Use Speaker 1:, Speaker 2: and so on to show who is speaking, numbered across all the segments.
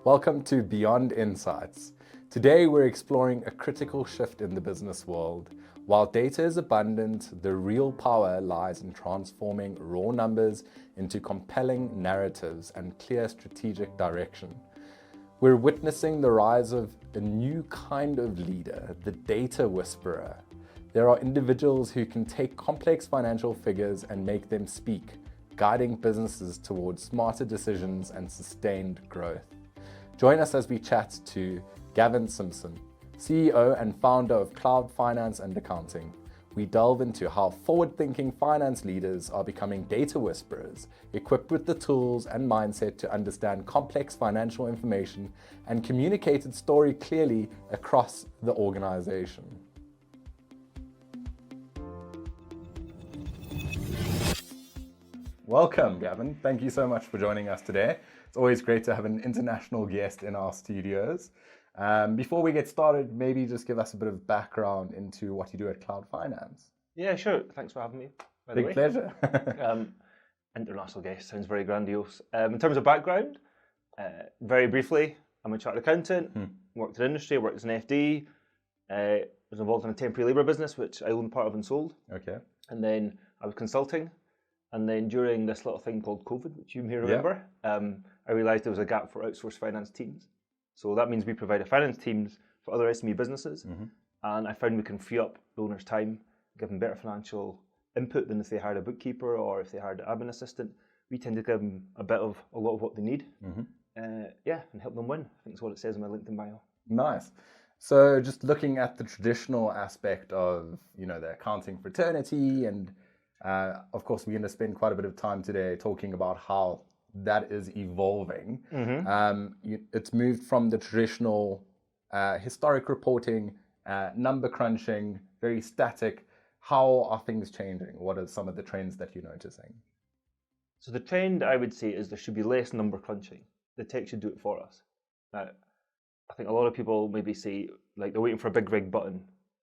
Speaker 1: Welcome to Beyond Insights. Today we're exploring a critical shift in the business world. While data is abundant, the real power lies in transforming raw numbers into compelling narratives and clear strategic direction. We're witnessing the rise of a new kind of leader, the data whisperer. There are individuals who can take complex financial figures and make them speak, guiding businesses towards smarter decisions and sustained growth. Join us as we chat to Gavin Simpson, CEO and founder of Cloud Finance and Accounting. We delve into how forward-thinking finance leaders are becoming data whisperers, equipped with the tools and mindset to understand complex financial information and communicate its story clearly across the organization. Welcome, Gavin. Thank you so much for joining us today. It's always great to have an international guest in our studios. Before we get started, maybe just give us a bit of background into what you do at Cloud Finance.
Speaker 2: Yeah, sure. Thanks for having me. By the
Speaker 1: Big
Speaker 2: way.
Speaker 1: pleasure.
Speaker 2: International guest sounds very grandiose. In terms of background, very briefly, I'm a chartered accountant, worked in industry, worked as an FD, was involved in a temporary labour business, which I owned part of and sold.
Speaker 1: Okay.
Speaker 2: And then I was consulting. And then during this little thing called COVID, which you may remember, I realised there was a gap for outsourced finance teams. So that means we provide finance teams for other SME businesses. And I found we can free up the owner's time, give them better financial input than if they hired a bookkeeper or if they hired an admin assistant. We tend to give them a lot of what they need. And help them win. I think that's what it says in my LinkedIn bio.
Speaker 1: Nice. So just looking at the traditional aspect of, the accounting fraternity and of course, we're going to spend quite a bit of time today talking about how that is evolving. It's moved from the traditional historic reporting, number crunching, very static. How are things changing? What are some of the trends that you're noticing?
Speaker 2: So the trend, I would say, is there should be less number crunching. The tech should do it for us. Now, I think a lot of people maybe say, like, they're waiting for a big red button.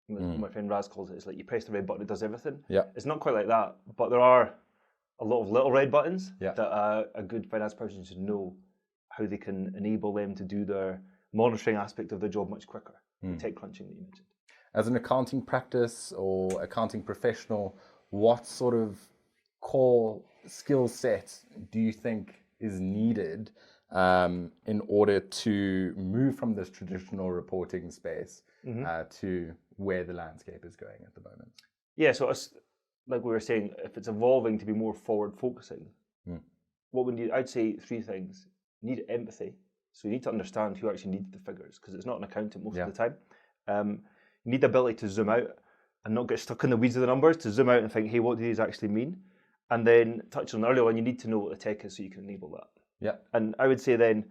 Speaker 2: My friend Raz calls it, it's like you press the red button, it does everything.
Speaker 1: Yeah.
Speaker 2: It's not quite like that, but there are a lot of little red buttons
Speaker 1: that
Speaker 2: a good finance person should know how they can enable them to do their monitoring aspect of their job much quicker. The tech crunching that you mentioned.
Speaker 1: As an accounting practice or accounting professional, what sort of core skill set do you think is needed in order to move from this traditional reporting space to where the landscape is going at the moment?
Speaker 2: Yeah, so like we were saying, if it's evolving to be more forward-focusing, what we need, I'd say three things. You need empathy, so you need to understand who actually needs the figures, because it's not an accountant most of the time. You need the ability to zoom out and not get stuck in the weeds of the numbers, to zoom out and think, hey, what do these actually mean? And then, touch on the earlier one, you need to know what the tech is so you can enable that.
Speaker 1: Yeah.
Speaker 2: And I would say then,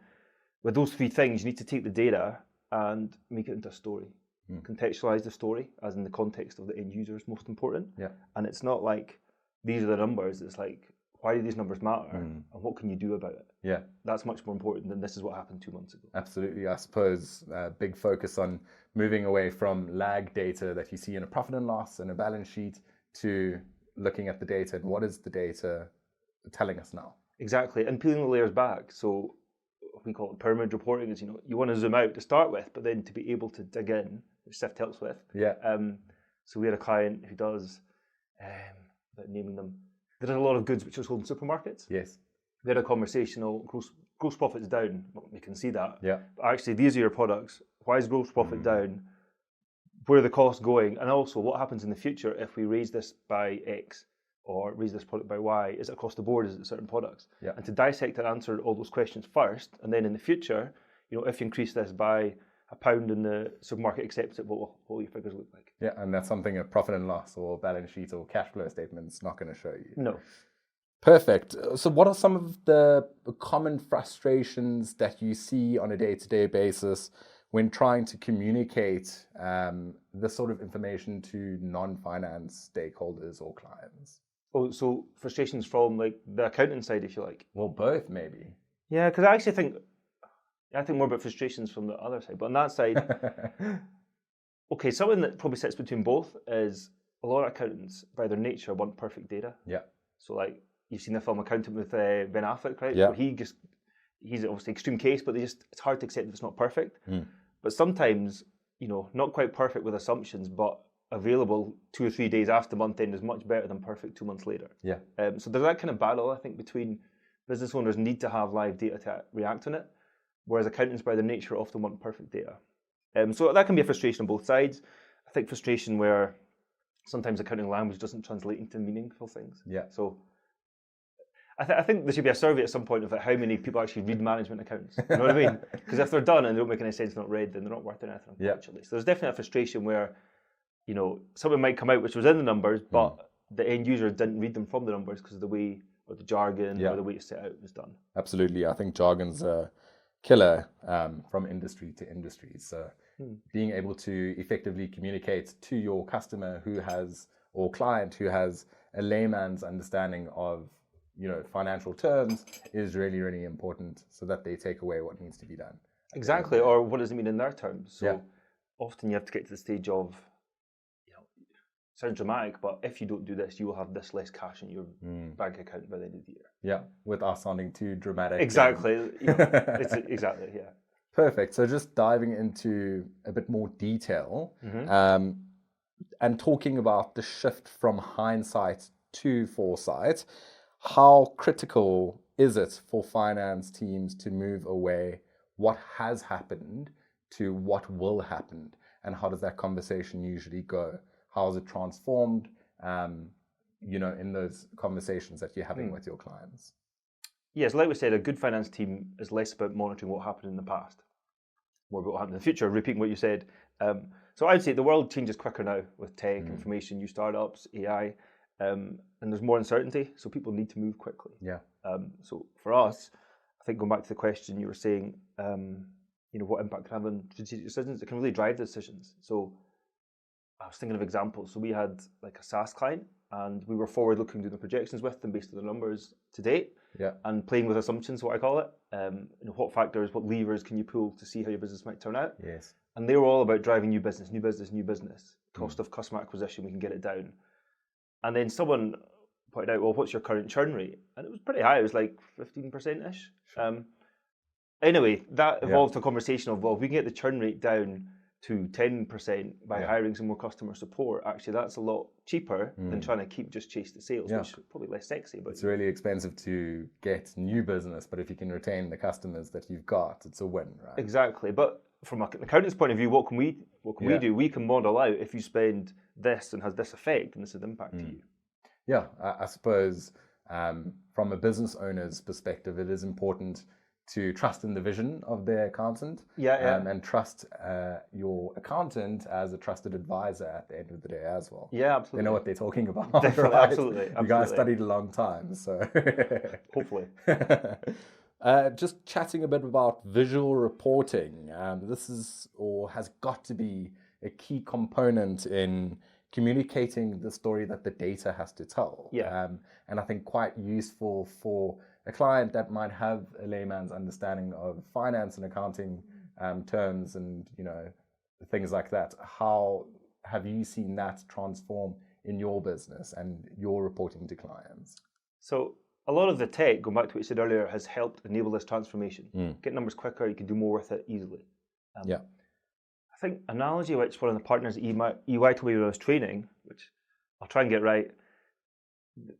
Speaker 2: with those three things, you need to take the data and make it into a story. Contextualize the story as in the context of the end user is most important.
Speaker 1: Yeah.
Speaker 2: And it's not like these are the numbers. It's like, why do these numbers matter and what can you do about it?
Speaker 1: Yeah.
Speaker 2: That's much more important than this is what happened 2 months ago.
Speaker 1: Absolutely. I suppose big focus on moving away from lag data that you see in a profit and loss and a balance sheet to looking at the data and what is the data telling us now? Exactly.
Speaker 2: And peeling the layers back. So we call it pyramid reporting is, you want to zoom out to start with, but then to be able to dig in, which Sift helps with.
Speaker 1: Yeah.
Speaker 2: So we had a client who does, without naming them, they did a lot of goods which are sold in supermarkets.
Speaker 1: Yes.
Speaker 2: We had a conversational, gross profit's down. Well, you can see that.
Speaker 1: Yeah.
Speaker 2: But actually, these are your products. Why is gross profit down? Where are the costs going? And also, what happens in the future if we raise this by X or raise this product by Y? Is it across the board? Is it certain products?
Speaker 1: Yeah.
Speaker 2: And to dissect and answer all those questions first, and then in the future, if you increase this by £1 and the supermarket accepts it, what will your figures look like?
Speaker 1: Yeah, and that's something a profit and loss or balance sheet or cash flow statement's not going to show you.
Speaker 2: No.
Speaker 1: Perfect. So what are some of the common frustrations that you see on a day-to-day basis when trying to communicate this sort of information to non-finance stakeholders or clients?
Speaker 2: Oh, so frustrations from like the accounting side, if you like?
Speaker 1: Well, both maybe.
Speaker 2: Yeah, because I actually think more about frustrations from the other side. But on that side, okay, something that probably sits between both is a lot of accountants, by their nature, want perfect data.
Speaker 1: Yeah.
Speaker 2: So like, you've seen the film Accountant with Ben Affleck, right?
Speaker 1: Yeah.
Speaker 2: Where he he's obviously extreme case, but it's hard to accept if it's not perfect. But sometimes, not quite perfect with assumptions, but available 2 or 3 days after month end is much better than perfect 2 months later.
Speaker 1: Yeah.
Speaker 2: So there's that kind of battle, I think, between business owners need to have live data to react on it, whereas accountants by their nature often want perfect data. So that can be a frustration on both sides. I think frustration where sometimes accounting language doesn't translate into meaningful things.
Speaker 1: Yeah.
Speaker 2: So I think there should be a survey at some point of how many people actually read management accounts. You know what I mean? Because if they're done and they don't make any sense, not read, then they're not worth anything, unfortunately. So there's definitely a frustration where, something might come out which was in the numbers, but the end user didn't read them from the numbers because of the way, or the jargon, or the way it's set out was done. Absolutely.
Speaker 1: I think jargon's a killer from industry to industry. So being able to effectively communicate to your customer or client who has a layman's understanding of financial terms is really, really important so that they take away what needs to be done.
Speaker 2: Exactly, or what does it mean in their terms? So often you have to get to the stage of, sounds dramatic, but if you don't do this, you will have this less cash in your bank account by the end of the year.
Speaker 1: Yeah, without sounding too dramatic.
Speaker 2: Exactly, exactly, yeah.
Speaker 1: Perfect, so just diving into a bit more detail and talking about the shift from hindsight to foresight. How critical is it for finance teams to move away what has happened to what will happen? And how does that conversation usually go? How is it transformed, in those conversations that you're having with your clients?
Speaker 2: Yes, like we said, a good finance team is less about monitoring what happened in the past, more about what happened in the future, repeating what you said. So I'd say the world changes quicker now with tech, information, new startups, AI. And there's more uncertainty, so people need to move quickly.
Speaker 1: Yeah.
Speaker 2: So for us, I think going back to the question you were saying, what impact can have on strategic decisions? It can really drive the decisions. So I was thinking of examples. So we had like a SaaS client, and we were forward-looking, doing the projections with them based on the numbers to date, and playing with assumptions, what I call it. What factors, what levers can you pull to see how your business might turn out?
Speaker 1: Yes.
Speaker 2: And they were all about driving new business. Cost of customer acquisition, we can get it down. And then someone pointed out, well, what's your current churn rate? And it was pretty high. It was like 15%-ish. Sure. Anyway, that evolved to a conversation of, well, if we can get the churn rate down to 10% by hiring some more customer support, actually that's a lot cheaper than trying to chase the sales, which is probably less sexy. But
Speaker 1: it's really expensive to get new business, but if you can retain the customers that you've got, it's a win, right?
Speaker 2: Exactly. But from an accountant's point of view, what can we do? We can model out if you spend this and has this effect and this is the impact to you.
Speaker 1: Yeah, I suppose from a business owner's perspective, it is important to trust in the vision of their accountant and trust your accountant as a trusted advisor at the end of the day as well.
Speaker 2: Yeah, absolutely.
Speaker 1: They know what they're talking about.
Speaker 2: Definitely,
Speaker 1: right?
Speaker 2: absolutely.
Speaker 1: You guys studied a long time, so
Speaker 2: hopefully.
Speaker 1: Just chatting a bit about visual reporting. This is or has got to be a key component in communicating the story that the data has to tell.
Speaker 2: Yeah.
Speaker 1: And I think quite useful for a client that might have a layman's understanding of finance and accounting terms and things like that. How have you seen that transform in your business and your reporting to clients?
Speaker 2: So a lot of the tech, going back to what you said earlier, has helped enable this transformation. Get numbers quicker, you can do more with it easily. I think analogy which one of the partners at EY told me when I was training, which I'll try and get right,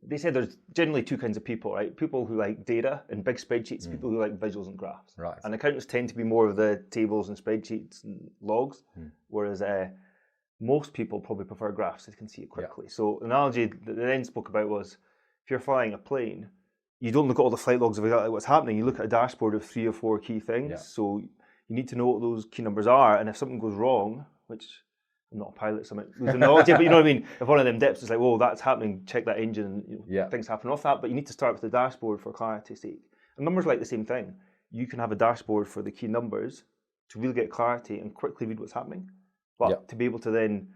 Speaker 2: they said there's generally two kinds of people, right? People who like data and big spreadsheets, people who like visuals and graphs.
Speaker 1: Right.
Speaker 2: And accountants tend to be more of the tables and spreadsheets and logs, whereas most people probably prefer graphs so they can see it quickly. So the analogy that they then spoke about was, if you're flying a plane, you don't look at all the flight logs of exactly what's happening. You look at a dashboard of 3 or 4 key things. Yeah. So you need to know what those key numbers are. And if something goes wrong, which I'm not a pilot, so I might lose the knowledge, but you know what I mean? If one of them dips, it's like, whoa, that's happening, check that engine, things happen off that. But you need to start with the dashboard for clarity's sake. And numbers are like the same thing. You can have a dashboard for the key numbers to really get clarity and quickly read what's happening. But to be able to then,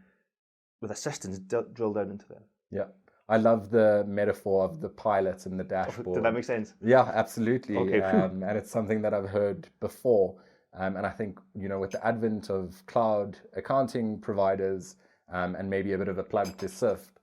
Speaker 2: with assistance, drill down into them. Yeah.
Speaker 1: I love the metaphor of the pilot and the dashboard.
Speaker 2: Did that make sense?
Speaker 1: Yeah, absolutely.
Speaker 2: Okay.
Speaker 1: And it's something that I've heard before. And I think, with the advent of cloud accounting providers and maybe a bit of a plug to Sift,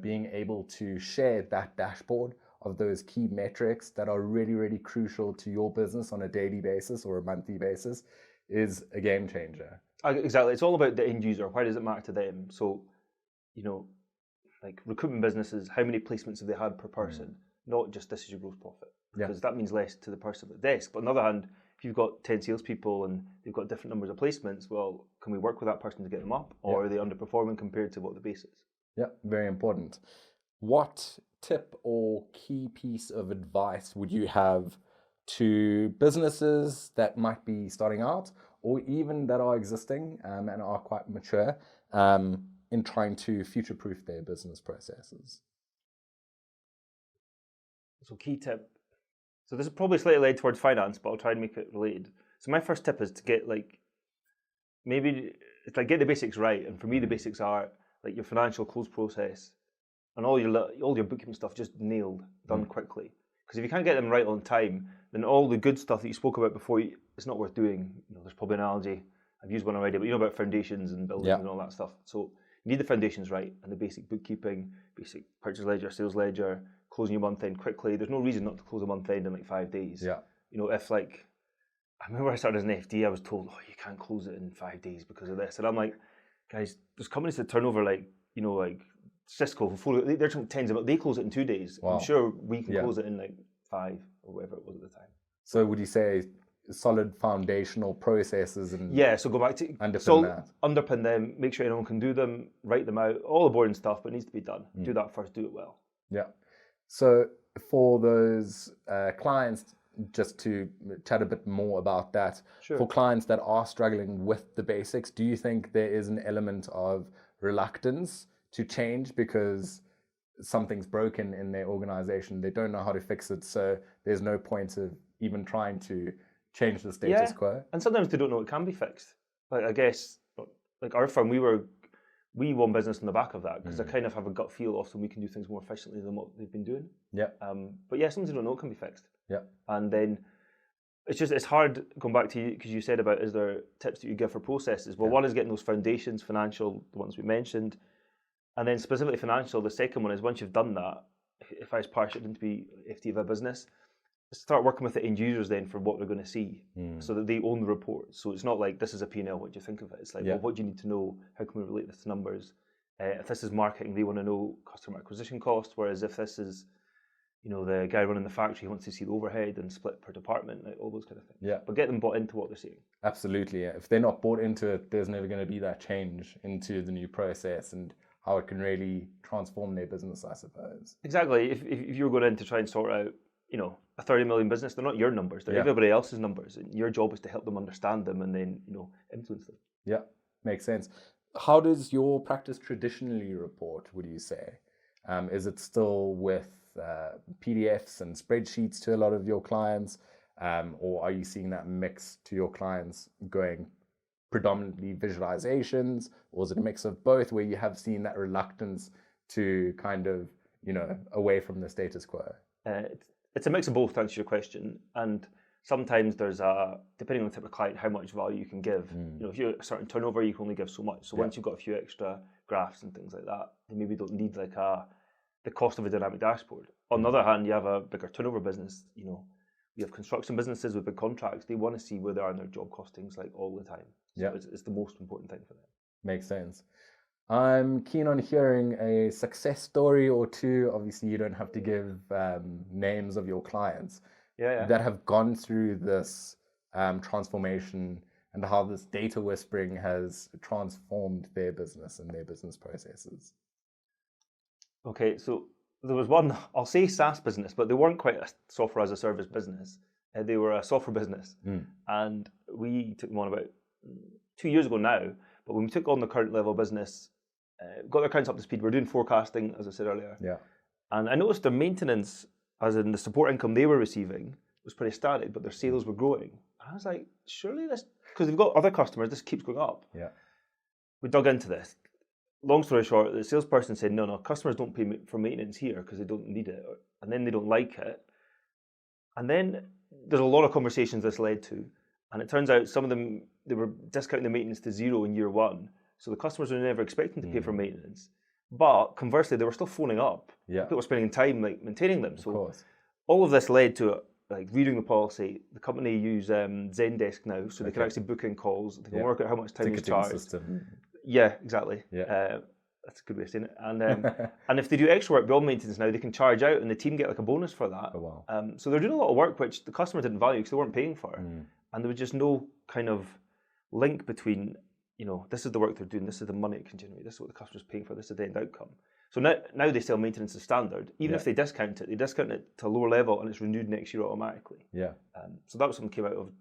Speaker 1: being able to share that dashboard of those key metrics that are really, really crucial to your business on a daily basis or a monthly basis is a game changer.
Speaker 2: Exactly. It's all about the end user. Why does it matter to them? So, you know, like recruitment businesses, how many placements have they had per person? Not just this is your gross profit. Because that means less to the person at the desk. But on the other hand, if you've got 10 salespeople and they've got different numbers of placements, well, can we work with that person to get them up? Or are they underperforming compared to what the base is?
Speaker 1: Yeah, very important. What tip or key piece of advice would you have to businesses that might be starting out or even that are existing and are quite mature in trying to future-proof their business processes?
Speaker 2: So key tip. So this is probably slightly led towards finance, but I'll try and make it related. So my first tip is to get get the basics right. And for me, the basics are like your financial close process and all your bookkeeping stuff just nailed, done quickly. Because if you can't get them right on time, then all the good stuff that you spoke about before, it's not worth doing. You know, there's probably an analogy, I've used one already, but you know about foundations and buildings and all that stuff. So you need the foundations right and the basic bookkeeping, basic purchase ledger, sales ledger, closing your month end quickly. There's no reason not to close a month end in like 5 days.
Speaker 1: Yeah.
Speaker 2: You know, if like, I remember I started as an FD, I was told, oh, you can't close it in 5 days because of this. And I'm like, guys, there's companies that turn over like Cisco, they're tens of, they close it in 2 days. Wow. I'm sure we can close it in like 5 or whatever it was at the time.
Speaker 1: So would you say solid foundational processes and
Speaker 2: so go back to
Speaker 1: underpin
Speaker 2: them, make sure anyone can do them, write them out, all the boring stuff, but it needs to be done. Do that first, do it well.
Speaker 1: Yeah. So for those clients, just to chat a bit more about that, for clients that are struggling with the basics, do you think there is an element of reluctance to change because something's broken in their organization, they don't know how to fix it, so there's no point of even trying to change the status quo?
Speaker 2: And sometimes they don't know it can be fixed. Like I guess, like our firm, we won business on the back of that because I kind of have a gut feel often we can do things more efficiently than what they've been doing.
Speaker 1: Yeah.
Speaker 2: But sometimes they don't know it can be fixed.
Speaker 1: Yeah.
Speaker 2: And then it's hard going back to you because you said about is there tips that you give for processes? Well, one is getting those foundations, financial, the ones we mentioned, and then specifically financial. The second one is once you've done that, if I was partially to be FD of a business, start working with the end users then for what they're going to see so that they own the report. So it's not like this is a P&L, what do you think of it? It's like, well, what do you need to know? How can we relate this to numbers? If this is marketing, they want to know customer acquisition cost, whereas if this is, the guy running the factory, he wants to see the overhead and split per department, like all those kind of things.
Speaker 1: Yeah.
Speaker 2: But get them bought into what they're saying.
Speaker 1: Absolutely, yeah. If they're not bought into it, there's never going to be that change into the new process and how it can really transform their business, I suppose.
Speaker 2: Exactly. If you're going in to try and sort out, a 30 million business, they're not your numbers, they're everybody else's numbers. And your job is to help them understand them and then, influence them.
Speaker 1: Yeah, makes sense. How does your practice traditionally report, would you say? Is it still with PDFs and spreadsheets to a lot of your clients? Or are you seeing that mix to your clients going predominantly visualizations? Or is it a mix of both where you have seen that reluctance to kind of, away from the status quo?
Speaker 2: It's a mix of both, to answer your question. And sometimes there's depending on the type of client, how much value you can give. If you're a certain turnover, you can only give so much. So once you've got a few extra graphs and things like that, they maybe don't need like the cost of a dynamic dashboard. On the other hand, you have a bigger turnover business. We have construction businesses with big contracts. They want to see where they are in their job costings like all the time. So it's the most important thing for them.
Speaker 1: Makes sense. I'm keen on hearing a success story or two. Obviously, you don't have to give names of your clients that have gone through this transformation and how this data whispering has transformed their business and their business processes. Okay,
Speaker 2: so there was one, I'll say SaaS business, but they weren't quite a software as a service business. They were a software business. And we took them on about 2 years ago now. But when we took on the current level business, got their accounts up to speed, we're doing forecasting, as I said earlier.
Speaker 1: Yeah.
Speaker 2: And I noticed their maintenance, as in the support income they were receiving, was pretty static, but their sales were growing. And I was like, surely this, because they've got other customers, this keeps going up.
Speaker 1: Yeah.
Speaker 2: We dug into this. Long story short, the salesperson said, no, customers don't pay for maintenance here because they don't need it. And then they don't like it. And then there's a lot of conversations this led to. And it turns out some of them, they were discounting the maintenance to 0 in year 1. So the customers were never expecting to pay for maintenance. But conversely, they were still phoning up.
Speaker 1: Yeah.
Speaker 2: People were spending time like maintaining them.
Speaker 1: Of
Speaker 2: So
Speaker 1: course.
Speaker 2: all of this led to like reading the policy. The company use Zendesk now, so they can actually book in calls. They can work out how much time is
Speaker 1: Ticketing
Speaker 2: charged.
Speaker 1: system.
Speaker 2: Yeah, exactly.
Speaker 1: Yeah.
Speaker 2: That's a good way of saying it. And and if they do extra work beyond maintenance now, they can charge out, and the team get like a bonus for that.
Speaker 1: Oh, wow.
Speaker 2: So they're doing a lot of work which the customer didn't value because they weren't paying for, and there was just no kind of link between, this is the work they're doing, this is the money it can generate, this is what the customer's paying for, this is the end outcome. So now they sell maintenance as standard. Even if they discount it to a lower level, and it's renewed next year automatically.
Speaker 1: Yeah.
Speaker 2: So that was something came out of,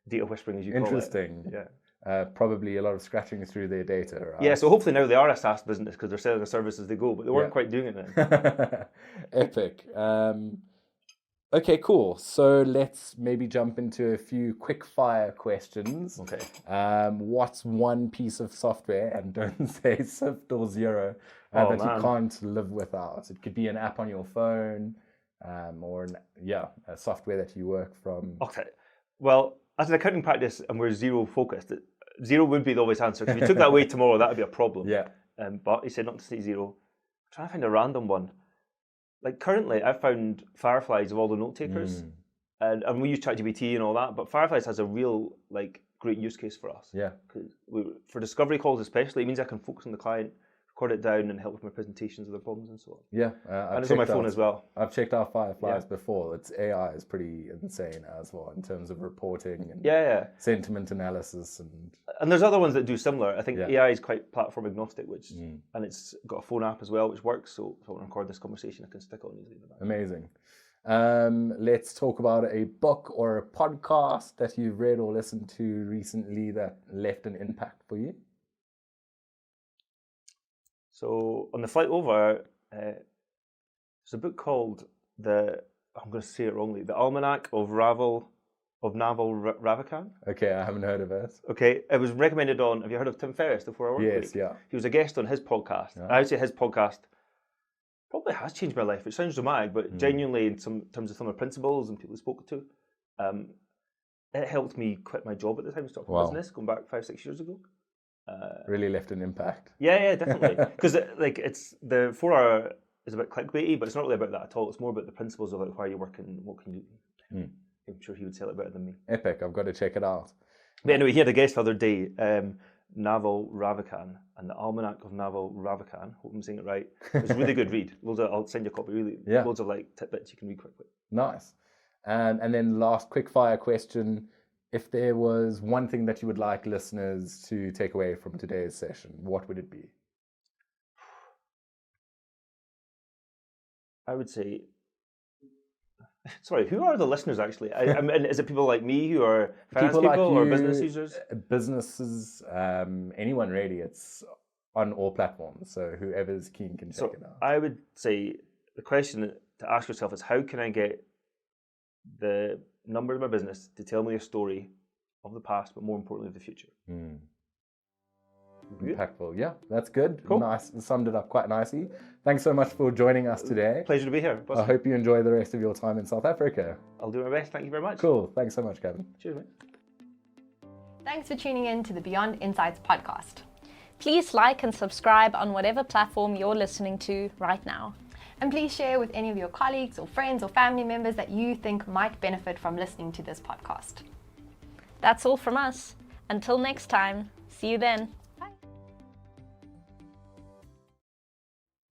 Speaker 2: data whispering, as you call it.
Speaker 1: Interesting.
Speaker 2: Yeah.
Speaker 1: Probably a lot of scratching through their data, right?
Speaker 2: Yeah, so hopefully now they are a SaaS business because they're selling a service as they go, but they weren't quite doing it then.
Speaker 1: Epic. Okay, cool. So let's maybe jump into a few quick fire questions.
Speaker 2: Okay.
Speaker 1: What's one piece of software, and don't say Sift or Xero, that you can't live without? It could be an app on your phone, or a software that you work from.
Speaker 2: Okay. Well, as an accounting practice, and we're Xero focused, Xero would be the obvious answer. If you took that away tomorrow, that would be a problem.
Speaker 1: Yeah.
Speaker 2: But he said not to say Xero. I'm trying to find a random one. Like currently, I've found Fireflies of all the note takers, and we use ChatGPT and all that. But Fireflies has a real great use case for us.
Speaker 1: Yeah.
Speaker 2: Because for discovery calls especially, it means I can focus on the client, record it down, and help with my presentations of their problems and so on.
Speaker 1: Yeah.
Speaker 2: And it's on my phone as well.
Speaker 1: I've checked out Fireflies before. Its AI is pretty insane as well in terms of reporting and sentiment analysis
Speaker 2: and there's other ones that do similar. I think AI is quite platform agnostic, and it's got a phone app as well, which works. So if I want to record this conversation, I can stick it on easily in the back.
Speaker 1: Amazing. Let's talk about a book or a podcast that you've read or listened to recently that left an impact for you.
Speaker 2: So on the flight over, there's a book called I'm going to say it wrongly, The Almanac of Naval Ravikant.
Speaker 1: Okay, I haven't heard of it.
Speaker 2: Okay, it was recommended on, have you heard of Tim Ferriss, the 4 Hour Work Week?
Speaker 1: Yes, yeah.
Speaker 2: He was a guest on his podcast.
Speaker 1: Yeah.
Speaker 2: I would say his podcast probably has changed my life. It sounds dramatic, but genuinely in terms of some of the principles and people he spoke to, it helped me quit my job at the time, start a business, going back 5-6 years ago.
Speaker 1: Really left an impact.
Speaker 2: Yeah, definitely. Because it's the 4 hour is a bit clickbaity, but it's not really about that at all. It's more about the principles of why you're working, what can you do. I'm sure he would sell it better than me.
Speaker 1: Epic. I've got to check it out.
Speaker 2: But anyway, he had a guest the other day, Naval Ravikant, and the Almanac of Naval Ravikant. Hope I'm saying it right. It's a really good read. I'll send you a copy. Really, loads of tidbits you can read quickly.
Speaker 1: Nice. And then last quick fire question. If there was one thing that you would like listeners to take away from today's session, what would it be?
Speaker 2: I would say, sorry, who are the listeners actually? I mean, is it people like me who are finance people like you, or business users?
Speaker 1: Businesses, anyone really. It's on all platforms, so whoever's keen can check it out.
Speaker 2: I would say the question to ask yourself is, how can I get the number of my business to tell me a story of the past, but more importantly of the future?
Speaker 1: Impactful. Yeah, that's good.
Speaker 2: Cool.
Speaker 1: Nice. Summed it up quite nicely. Thanks so much for joining us today.
Speaker 2: Pleasure to be here.
Speaker 1: I hope you enjoy the rest of your time in South Africa.
Speaker 2: I'll do my best. Thank you very much.
Speaker 1: Cool. Thanks so much, Gavin.
Speaker 2: Cheers, mate.
Speaker 3: Thanks for tuning in to the Beyond Insights podcast. Please like and subscribe on whatever platform you're listening to right now.
Speaker 4: And please share with any of your colleagues or friends or family members that you think might benefit from listening to this podcast.
Speaker 3: That's all from us. Until next time, see you then.